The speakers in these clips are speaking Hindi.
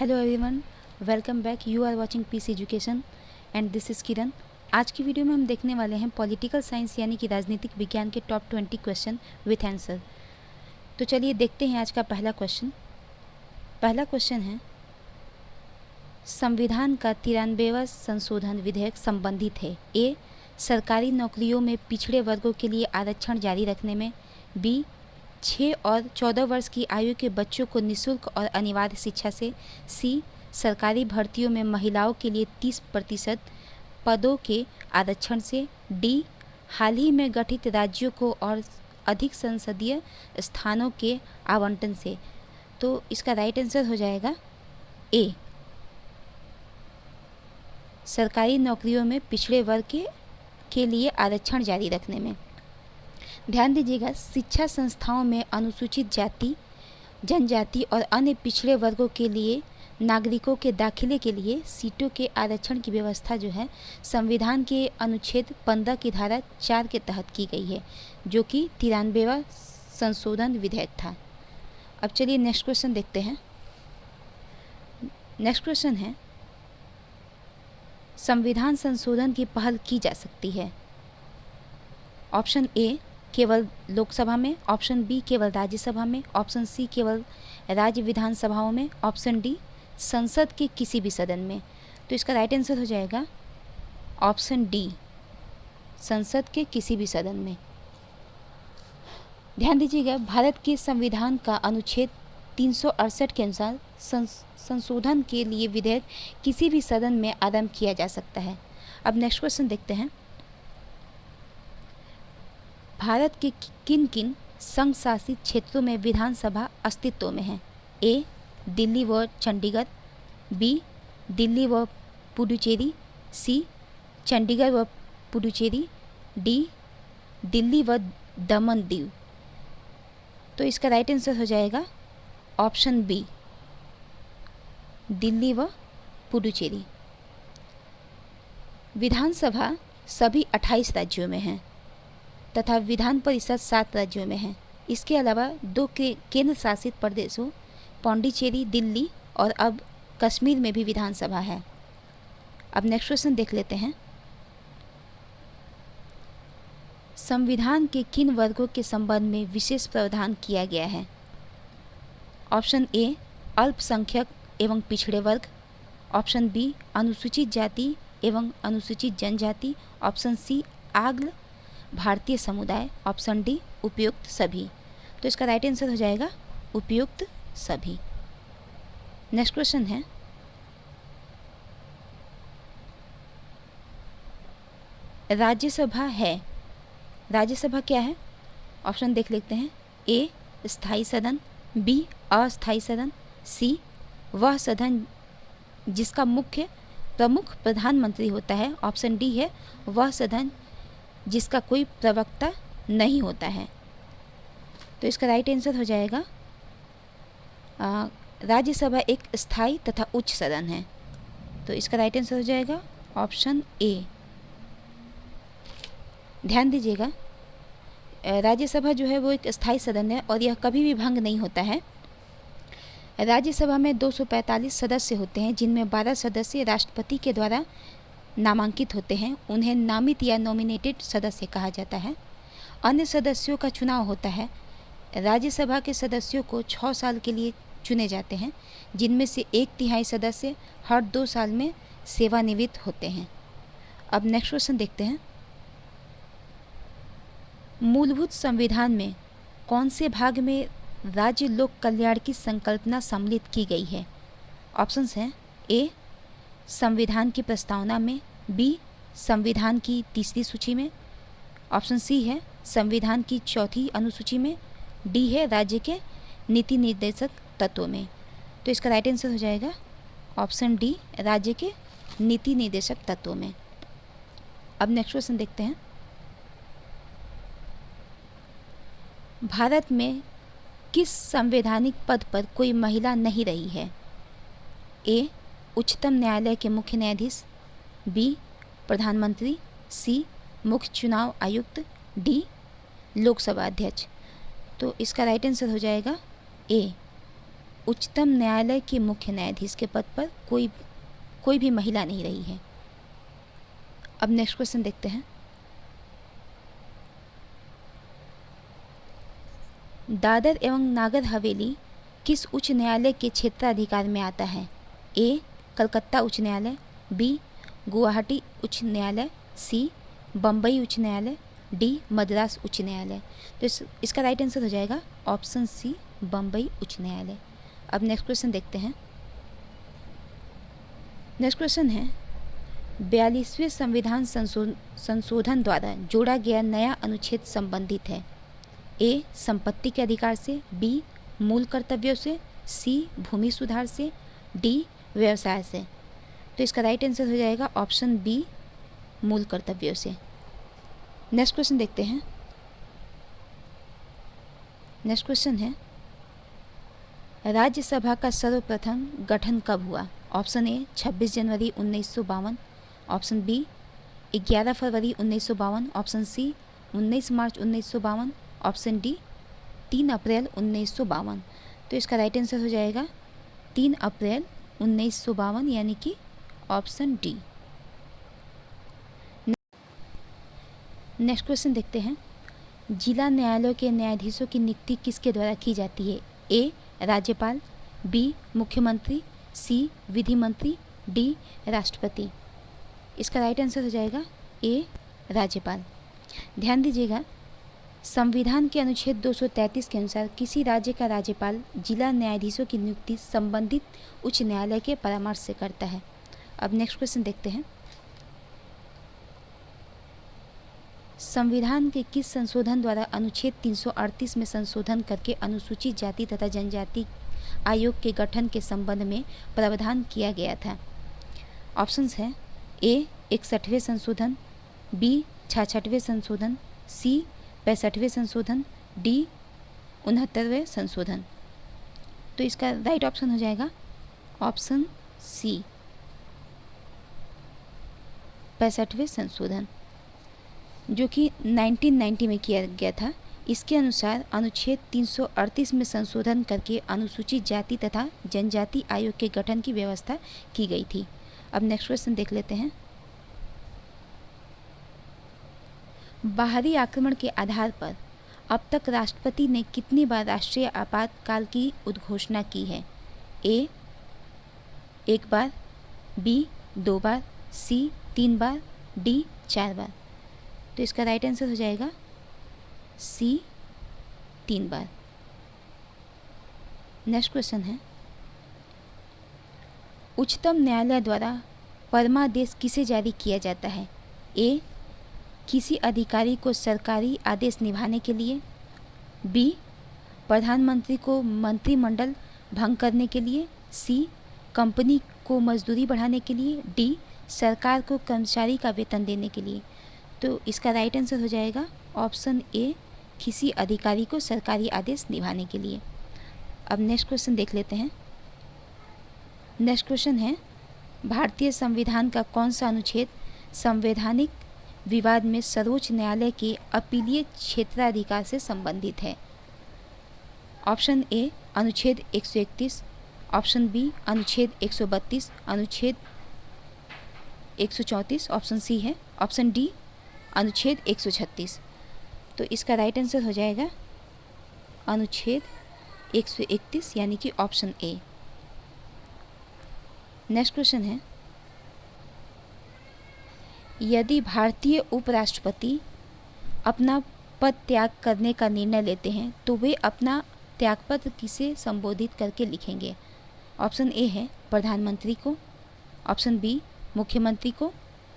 Hello everyone, welcome back. You are watching peace education and this is Kiran. आज की वीडियो में हम देखने वाले हैं पॉलिटिकल साइंस यानी कि राजनीतिक विज्ञान के टॉप 20 क्वेश्चन विथ आंसर। तो चलिए देखते हैं आज का पहला क्वेश्चन। पहला क्वेश्चन है, संविधान का 93वां संशोधन विधेयक संबंधित है ए सरकारी नौकरियों में पिछड़े वर्गों के लिए आरक्षण जारी रखने में, बी 6 और 14 वर्ष की आयु के बच्चों को निःशुल्क और अनिवार्य शिक्षा से, सी सरकारी भर्तियों में महिलाओं के लिए 30% पदों के आरक्षण से, डी हाल ही में गठित राज्यों को और अधिक संसदीय स्थानों के आवंटन से। तो इसका राइट आंसर हो जाएगा ए सरकारी नौकरियों में पिछड़े वर्ग के लिए आरक्षण जारी रखने में। ध्यान दीजिएगा, शिक्षा संस्थाओं में अनुसूचित जाति, जनजाति और अन्य पिछड़े वर्गों के लिए नागरिकों के दाखिले के लिए सीटों के आरक्षण की व्यवस्था जो है संविधान के अनुच्छेद 15 की धारा 4 के तहत की गई है, जो कि 93वां संशोधन विधेयक था। अब चलिए नेक्स्ट क्वेश्चन देखते हैं। नेक्स्ट क्वेश्चन है, संविधान संशोधन की पहल की जा सकती है। ऑप्शन ए केवल लोकसभा में, ऑप्शन बी केवल राज्यसभा में, ऑप्शन सी केवल राज्य विधानसभाओं में, ऑप्शन डी संसद के किसी भी सदन में। तो इसका राइट आंसर हो जाएगा ऑप्शन डी संसद के किसी भी सदन में। ध्यान दीजिएगा, भारत के संविधान का अनुच्छेद 368 के अनुसार संशोधन के लिए विधेयक किसी भी सदन में आरंभ किया जा सकता है। अब नेक्स्ट क्वेश्चन देखते हैं। भारत के किन किन संघ शासित क्षेत्रों में विधानसभा अस्तित्व में है? ए दिल्ली व चंडीगढ़, बी दिल्ली व पुडुचेरी, सी चंडीगढ़ व पुडुचेरी, डी दिल्ली व दमन दीव। तो इसका राइट आंसर हो जाएगा ऑप्शन बी दिल्ली व पुडुचेरी। विधानसभा सभी 28 राज्यों में है तथा विधान परिषद 7 राज्यों में है। इसके अलावा 2 केंद्र शासित प्रदेशों पौंडीचेरी, दिल्ली और अब कश्मीर में भी विधानसभा है। अब नेक्स्ट क्वेश्चन देख लेते हैं। संविधान के किन वर्गों के संबंध में विशेष प्रावधान किया गया है? ऑप्शन ए अल्पसंख्यक एवं पिछड़े वर्ग, ऑप्शन बी अनुसूचित जाति एवं अनुसूचित जनजाति, ऑप्शन सी आग्ल भारतीय समुदाय, ऑप्शन डी उपयुक्त सभी। तो इसका राइट आंसर हो जाएगा उपयुक्त सभी। नेक्स्ट क्वेश्चन है, राज्यसभा है, राज्यसभा क्या है? ऑप्शन देख लेते हैं। ए स्थायी सदन, बी अस्थायी सदन, सी वह सदन जिसका मुख्य प्रमुख प्रधानमंत्री होता है, ऑप्शन डी है वह सदन जिसका कोई प्रवक्ता नहीं होता है। तो इसका राइट आंसर हो जाएगा राज्यसभा एक स्थायी तथा उच्च सदन है। तो इसका राइट आंसर हो जाएगा ऑप्शन ए। ध्यान दीजिएगा, राज्यसभा जो है वो एक स्थायी सदन है और यह कभी भी भंग नहीं होता है। राज्यसभा में 245 सदस्य होते हैं, जिनमें 12 सदस्य राष्ट्रपति के द्वारा नामांकित होते हैं। उन्हें नामित या नॉमिनेटेड सदस्य कहा जाता है। अन्य सदस्यों का चुनाव होता है। राज्यसभा के सदस्यों को 6 साल के लिए चुने जाते हैं, जिनमें से 1/3 सदस्य हर 2 साल में सेवानिवृत्त होते हैं। अब नेक्स्ट क्वेश्चन देखते हैं। मूलभूत संविधान में कौन से भाग में राज्य लोक कल्याण की संकल्पना सम्मिलित की गई है? ऑप्शंस हैं। ए संविधान की प्रस्तावना में, बी संविधान की 3री सूची में, ऑप्शन सी है संविधान की 4थी अनुसूची में, डी है राज्य के नीति निर्देशक तत्वों में। तो इसका राइट आंसर हो जाएगा ऑप्शन डी राज्य के नीति निर्देशक तत्वों में। अब नेक्स्ट क्वेश्चन देखते हैं। भारत में किस संवैधानिक पद पर कोई महिला नहीं रही है? ए उच्चतम न्यायालय के मुख्य न्यायाधीश, बी प्रधानमंत्री, सी मुख्य चुनाव आयुक्त, डी लोकसभा अध्यक्ष। तो इसका राइट आंसर हो जाएगा ए उच्चतम न्यायालय के मुख्य न्यायाधीश के पद पर कोई भी महिला नहीं रही है। अब नेक्स्ट क्वेश्चन देखते हैं। दादर एवं नागर हवेली किस उच्च न्यायालय के क्षेत्राधिकार में आता है? ए कलकत्ता उच्च न्यायालय, बी गुवाहाटी उच्च न्यायालय, सी बम्बई उच्च न्यायालय, डी मद्रास उच्च न्यायालय। तो इसका राइट आंसर हो जाएगा ऑप्शन सी बम्बई उच्च न्यायालय। अब नेक्स्ट क्वेश्चन देखते हैं। नेक्स्ट क्वेश्चन है 42वें संविधान संशोधन द्वारा जोड़ा गया नया अनुच्छेद संबंधित है? ए संपत्ति के अधिकार से, बी मूल कर्तव्यों से, सी भूमि सुधार से, डी व्यवसाय से। तो इसका राइट आंसर हो जाएगा ऑप्शन बी मूल कर्तव्यों से। नेक्स्ट क्वेश्चन देखते हैं। नेक्स्ट क्वेश्चन है राज्यसभा का सर्वप्रथम गठन कब हुआ? ऑप्शन ए 26 जनवरी 1952, ऑप्शन बी 11 फरवरी 1952, ऑप्शन सी 19 मार्च 1952, ऑप्शन डी 3 अप्रैल 1952। तो इसका राइट आंसर हो जाएगा 3 अप्रैल 1952 यानी कि ऑप्शन डी। नेक्स्ट क्वेश्चन देखते हैं। जिला न्यायालयों के न्यायाधीशों की नियुक्ति किसके द्वारा की जाती है? ए राज्यपाल, बी मुख्यमंत्री, सी विधि मंत्री, डी राष्ट्रपति। इसका राइट आंसर हो जाएगा ए राज्यपाल। ध्यान दीजिएगा, संविधान के अनुच्छेद 233 के अनुसार किसी राज्य का राज्यपाल जिला न्यायाधीशों की नियुक्ति संबंधित उच्च न्यायालय के परामर्श से करता है। अब नेक्स्ट क्वेश्चन देखते हैं। संविधान के किस संशोधन द्वारा अनुच्छेद 338 में संशोधन करके अनुसूचित जाति तथा जनजाति आयोग के गठन के संबंध में प्रावधान किया गया था? ऑप्शंस हैं ए 61वें संशोधन, बी 66वें संशोधन, सी 65वें संशोधन, डी 69वें संशोधन। तो इसका राइट ऑप्शन हो जाएगा ऑप्शन सी 65वें संशोधन, जो कि 1990 में किया गया था। इसके अनुसार अनुच्छेद 338 में संशोधन करके अनुसूचित जाति तथा जनजाति आयोग के गठन की व्यवस्था की गई थी। अब नेक्स्ट क्वेश्चन देख लेते हैं। बाहरी आक्रमण के आधार पर अब तक राष्ट्रपति ने कितनी बार राष्ट्रीय आपातकाल की उद्घोषणा की है? ए 1 बार, बी 2 बार, सी 3 बार, डी 4 बार। तो इसका राइट आंसर हो जाएगा सी 3 बार। नेक्स्ट क्वेश्चन है उच्चतम न्यायालय द्वारा परमादेश किसे जारी किया जाता है? ए किसी अधिकारी को सरकारी आदेश निभाने के लिए, बी प्रधानमंत्री को मंत्रिमंडल भंग करने के लिए, सी कंपनी को मजदूरी बढ़ाने के लिए, डी सरकार को कर्मचारी का वेतन देने के लिए। तो इसका राइट आंसर हो जाएगा ऑप्शन ए किसी अधिकारी को सरकारी आदेश निभाने के लिए। अब नेक्स्ट क्वेश्चन देख लेते हैं। नेक्स्ट क्वेश्चन है भारतीय संविधान का कौन सा अनुच्छेद संवैधानिक विवाद में सर्वोच्च न्यायालय के अपीलीय क्षेत्राधिकार से संबंधित है? ऑप्शन ए अनुच्छेद 131, ऑप्शन बी अनुच्छेद 132, अनुच्छेद 134, ऑप्शन सी है ऑप्शन डी अनुच्छेद 136। तो इसका राइट आंसर हो जाएगा अनुच्छेद 131 यानी कि ऑप्शन ए। नेक्स्ट क्वेश्चन है यदि भारतीय उपराष्ट्रपति अपना पद त्याग करने का निर्णय लेते हैं तो वे अपना त्यागपत्र किसे संबोधित करके लिखेंगे? ऑप्शन ए है प्रधानमंत्री को, ऑप्शन बी मुख्यमंत्री को,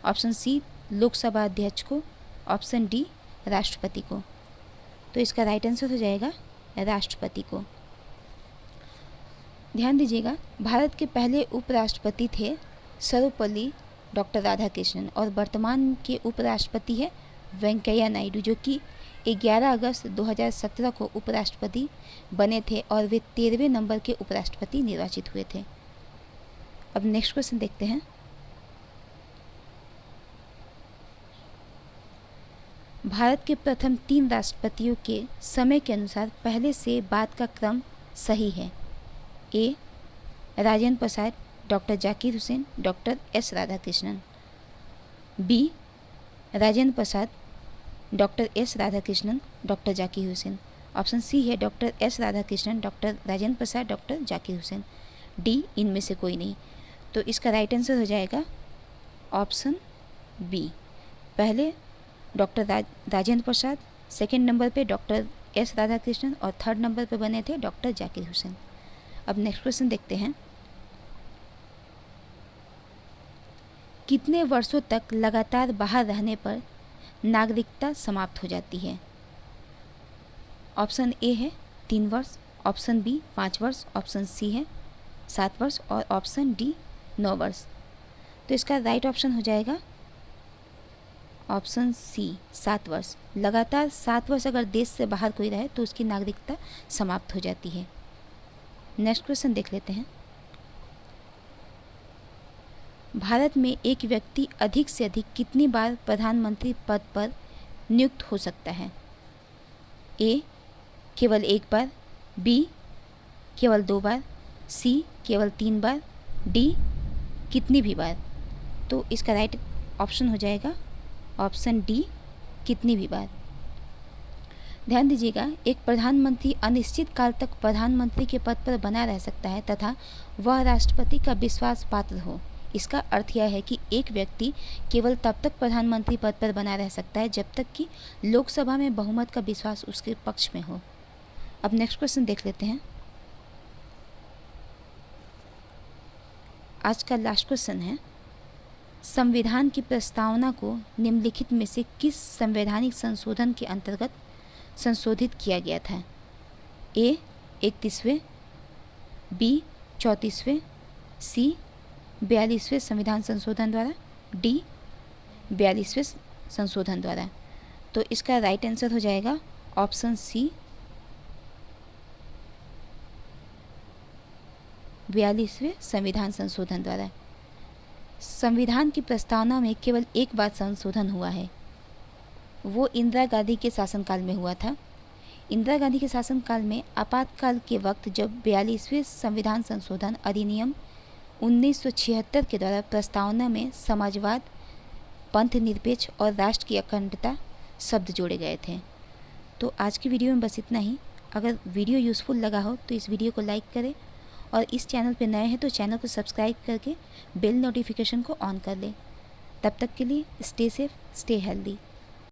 ऑप्शन सी लोकसभा अध्यक्ष को, ऑप्शन डी राष्ट्रपति को। तो इसका राइट आंसर हो जाएगा राष्ट्रपति को। ध्यान दीजिएगा, भारत के पहले उपराष्ट्रपति थे सर्वपल्ली डॉक्टर राधाकृष्णन और वर्तमान के उपराष्ट्रपति है वेंकैया नायडू, जो कि 11 अगस्त 2017 को उपराष्ट्रपति बने थे और वे 13वें नंबर के उपराष्ट्रपति निर्वाचित हुए थे। अब नेक्स्ट क्वेश्चन देखते हैं। भारत के प्रथम 3 राष्ट्रपतियों के समय के अनुसार पहले से बाद का क्रम सही है? A Rajendra Prasad, doctor Zakir Hussain, doctor S Radhakrishnan. B Rajendra Prasad, doctor S Radhakrishnan, doctor Zakir Hussain. Option C है doctor S Radhakrishnan, doctor Rajendra Prasad, doctor Zakir Hussain. D इनमें से कोई नहीं। तो इसका राइट आंसर हो जाएगा ऑप्शन बी। पहले डॉक्टर राजेंद्र प्रसाद, सेकंड नंबर पे डॉक्टर एस राधाकृष्णन और थर्ड नंबर पे बने थे डॉक्टर जाकिर हुसैन। अब नेक्स्ट क्वेश्चन देखते हैं। कितने वर्षों तक लगातार बाहर रहने पर नागरिकता समाप्त हो जाती है? ऑप्शन ए है 3 वर्ष, ऑप्शन बी 5 वर्ष, ऑप्शन सी है 7 वर्ष और ऑप्शन डी 9 वर्ष। तो इसका राइट ऑप्शन हो जाएगा ऑप्शन सी 7 वर्ष। लगातार 7 वर्ष अगर देश से बाहर कोई रहे तो उसकी नागरिकता समाप्त हो जाती है। नेक्स्ट क्वेश्चन देख लेते हैं। भारत में एक व्यक्ति अधिक से अधिक कितनी बार प्रधानमंत्री पद पर नियुक्त हो सकता है? ए केवल 1 बार, बी केवल 2 बार, सी केवल 3 बार, डी कितनी भी बार। तो इसका राइट ऑप्शन हो जाएगा ऑप्शन डी कितनी भी बार। ध्यान दीजिएगा, एक प्रधानमंत्री अनिश्चित काल तक प्रधानमंत्री के पद पर बना रह सकता है तथा वह राष्ट्रपति का विश्वास पात्र हो। इसका अर्थ यह है कि एक व्यक्ति केवल तब तक प्रधानमंत्री पद पर बना रह सकता है जब तक कि लोकसभा में बहुमत का विश्वास उसके पक्ष में हो। अब नेक्स्ट क्वेश्चन देख लेते हैं। आज का लास्ट क्वेश्चन है, संविधान की प्रस्तावना को निम्नलिखित में से किस संवैधानिक संशोधन के अंतर्गत संशोधित किया गया था? ए 31वें, बी 34वें, सी 42वें संविधान संशोधन द्वारा, डी 42वें संशोधन द्वारा। तो इसका राइट आंसर हो जाएगा ऑप्शन सी 42वें संविधान संशोधन द्वारा। संविधान की प्रस्तावना में केवल एक बार संशोधन हुआ है, वो इंदिरा गांधी के शासनकाल में हुआ था। इंदिरा गांधी के शासनकाल में आपातकाल के वक्त जब 42वें संविधान संशोधन अधिनियम 1976 के द्वारा प्रस्तावना में समाजवाद, पंथ निरपेक्ष और राष्ट्र की अखंडता शब्द जोड़े गए थे। तो आज की वीडियो में बस इतना ही। अगर वीडियो यूज़फुल लगा हो तो इस वीडियो को लाइक करें और इस चैनल पर नए हैं तो चैनल को सब्सक्राइब करके बेल नोटिफिकेशन को ऑन कर लें। तब तक के लिए स्टे सेफ, स्टे हेल्दी।